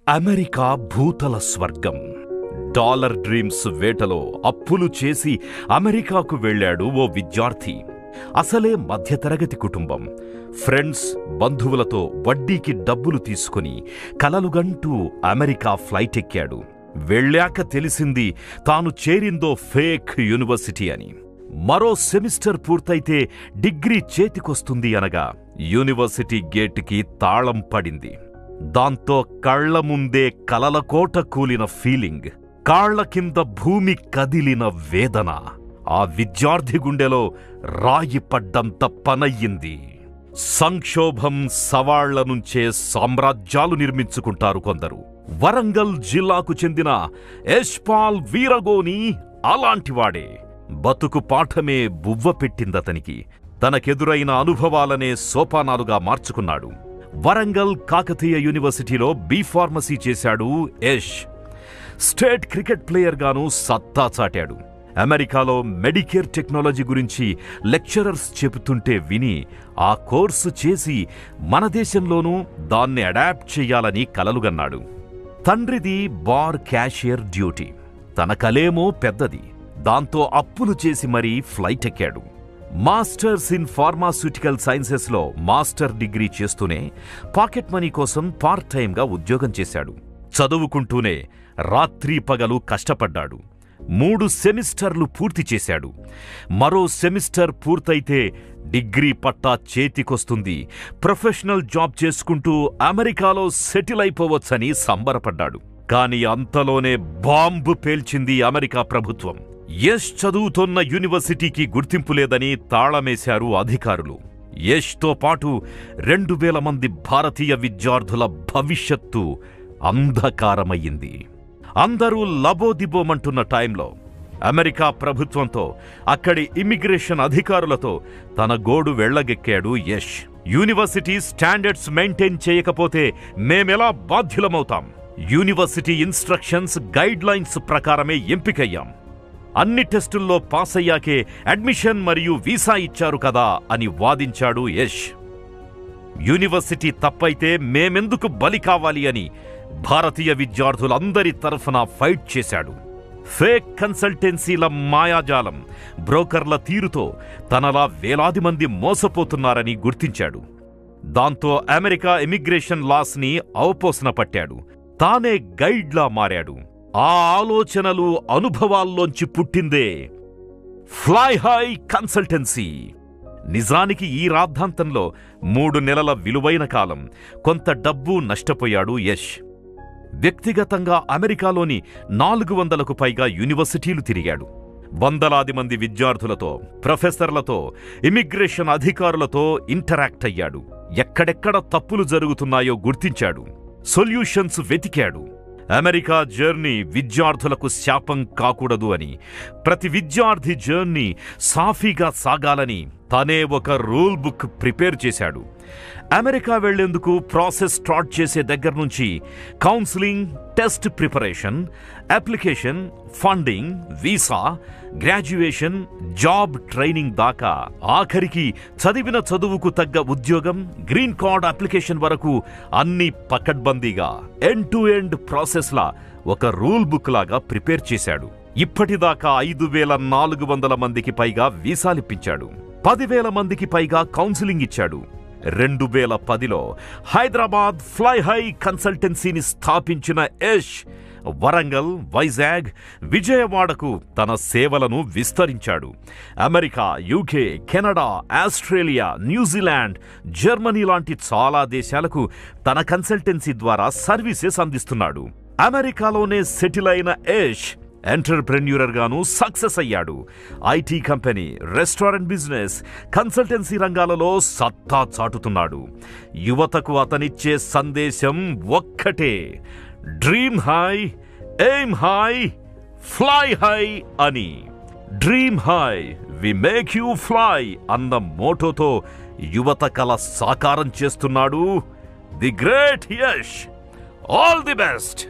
America భూతల స్వర్గం. Dollar dreams వేటలో అప్పులు చేసి అమెరికాకు వెళ్ళాడు ఓ విద్యార్థి. అసలే మధ్యతరగతి కుటుంబం. ఫ్రెండ్స్, బంధువులతో వడ్డీకి డబ్బులు తీసుకుని కలలుగంటూ అమెరికా ఫ్లైట్ ఎక్కాడు. వెళ్ళాక తెలిసింది తాను చేరిందో ఫేక్ యూనివర్సిటీ అని. మరో సెమిస్టర్ పూర్తయితే డిగ్రీ చేతికొస్తుంది అనగా యూనివర్సిటీ గేటుకి తాళం పడింది. దాంతో కళ్ల ముందే కలలకోట కూలిన ఫీలింగ్, కాళ్ల కింద భూమి కదిలిన వేదన ఆ విద్యార్థి గుండెలో రాయి పడ్డంత పనయ్యింది. సంక్షోభం సవాళ్ల నుంచే సామ్రాజ్యాలు నిర్మించుకుంటారు కొందరు. వరంగల్ జిల్లాకు చెందిన యశ్పాల్ వీరగోని అలాంటివాడే. బతుకు పాఠమే బువ్వ పెట్టిందతనికి. తనకెదురైన అనుభవాలనే సోపానాలుగా మార్చుకున్నాడు. వరంగల్ కాకతీయ యూనివర్సిటీలో బి.ఫార్మసీ చేశాడు యష్. స్టేట్ క్రికెట్ ప్లేయర్గానూ సత్తా చాటాడు. అమెరికాలో మెడికేర్ టెక్నాలజీ గురించి లెక్చరర్స్ చెబుతుంటే విని ఆ కోర్సు చేసి మన దేశంలోనూ దాన్ని అడాప్ట్ చెయ్యాలని కలలుగన్నాడు. తండ్రిది బార్ క్యాషియర్ డ్యూటీ, తన కలేమో పెద్దది. దాంతో అప్పులు చేసి మరీ ఫ్లైట్ ఎక్కాడు. మాస్టర్స్ ఇన్ ఫార్మాస్యూటికల్ సైన్సెస్లో మాస్టర్ డిగ్రీ చేస్తూనే పాకెట్ మనీ కోసం పార్ట్ టైంగా ఉద్యోగం చేశాడు. చదువుకుంటూనే రాత్రి పగలు కష్టపడ్డాడు. 3 సెమిస్టర్లు పూర్తి చేశాడు. మరో సెమిస్టర్ పూర్తయితే డిగ్రీ పట్టా చేతికొస్తుంది, ప్రొఫెషనల్ జాబ్ చేసుకుంటూ అమెరికాలో సెటిల్ అయిపోవచ్చని సంబరపడ్డాడు. కాని అంతలోనే బాంబు పేల్చింది అమెరికా ప్రభుత్వం. యష్ చదువుతోన్న యూనివర్సిటీకి గుర్తింపు లేదని తాళమేశారు అధికారులు. యష్తో పాటు 2000 మంది భారతీయ విద్యార్థుల భవిష్యత్తు అంధకారమయ్యింది. అందరూ లబోదిబోమంటున్న టైంలో అమెరికా ప్రభుత్వంతో, అక్కడి ఇమ్మిగ్రేషన్ అధికారులతో తన గోడు వెళ్లగెక్కాడు యష్. యూనివర్సిటీ స్టాండర్డ్స్ మెయింటైన్ చేయకపోతే మేమెలా బాధ్యులమవుతాం? యూనివర్సిటీ ఇన్స్ట్రక్షన్స్, గైడ్ లైన్స్ ప్రకారమే ఎంపికయ్యాం. అన్ని టెస్టుల్లో పాస్ అయ్యాకే అడ్మిషన్ మరియు వీసా ఇచ్చారు కదా అని వాదించాడు యష్. యూనివర్సిటీ తప్పైతే మేమెందుకు బలి కావాలి అని భారతీయ విద్యార్థులందరి తరఫున ఫైట్ చేశాడు. ఫేక్ కన్సల్టెన్సీల మాయాజాలం, బ్రోకర్ల తీరుతో తనలా వేలాది మంది మోసపోతున్నారని గుర్తించాడు. దాంతో అమెరికా ఇమిగ్రేషన్ లాస్ని అవపోసన పట్టాడు. తానే గైడ్లా మారాడు. ఆ ఆలోచనలు, అనుభవాల్లోంచి పుట్టిందే ఫ్లై హై కన్సల్టెన్సీ. నిజానికి ఈ రాద్ధాంతంలో 3 నెలల విలువైన కాలం, కొంత డబ్బు నష్టపోయాడు యష్. వ్యక్తిగతంగా అమెరికాలోని 400కు పైగా యూనివర్సిటీలు తిరిగాడు. వందలాది మంది విద్యార్థులతో, ప్రొఫెసర్లతో, ఇమిగ్రేషన్ అధికారులతో ఇంటరాక్ట్ అయ్యాడు. ఎక్కడెక్కడ తప్పులు జరుగుతున్నాయో గుర్తించాడు, సొల్యూషన్స్ వెతికాడు. అమెరికా జర్నీ విద్యార్థులకు శాపం కాకూడదు అని, ప్రతి విద్యార్థి జర్నీ సాఫీగా సాగాలని తనే ఒక రూల్ బుక్ ప్రిపేర్ చేశాడు. అమెరికా వెళ్లేందుకు ప్రాసెస్ స్టార్ట్ చేసే దగ్గర నుంచి counselling, test preparation, application, funding, visa, graduation, job training దాకా, ఆఖరికి చదివిన చదువుకు తగ్గ ఉద్యోగం, గ్రీన్ కార్డ్ అప్లికేషన్ వరకు అన్ని పకడ్బందీగా ఎండ్ టు ఎండ్ ప్రాసెస్లా ఒక రూల్ బుక్ లాగా ప్రిపేర్ చేశాడు. ఇప్పటిదాకా 5400 మందికి పైగా వీసాలిప్పించాడు. 10,000 మందికి పైగా కౌన్సిలింగ్ ఇచ్చాడు. 2010లో హైదరాబాద్ ఫ్లై హై కన్సల్టెన్సీని స్థాపించిన యష్ వరంగల్, వైజాగ్, విజయవాడకు తన సేవలను విస్తరించాడు. America, UK, Canada, Australia, New Zealand, Germany లాంటి చాలా దేశాలకు తన కన్సల్టెన్సీ ద్వారా సర్వీసెస్ అందిస్తున్నాడు. అమెరికాలోనే సెటిల్ అయిన యష్ ఎంటర్‌ప్రెన్యూరర్గాను సక్సెస్ అయ్యాడు. IT company, restaurant business, consultancy రంగాలలో సత్తా చాటుతున్నాడు. యువతకు అతనిచ్చే సందేశం ఒక్కటే, dream high, aim high, fly high అని. Dream high, we make you fly అన్న మోటోతో యువత కల సాకారం చేస్తున్నాడు the great Yash. All the best.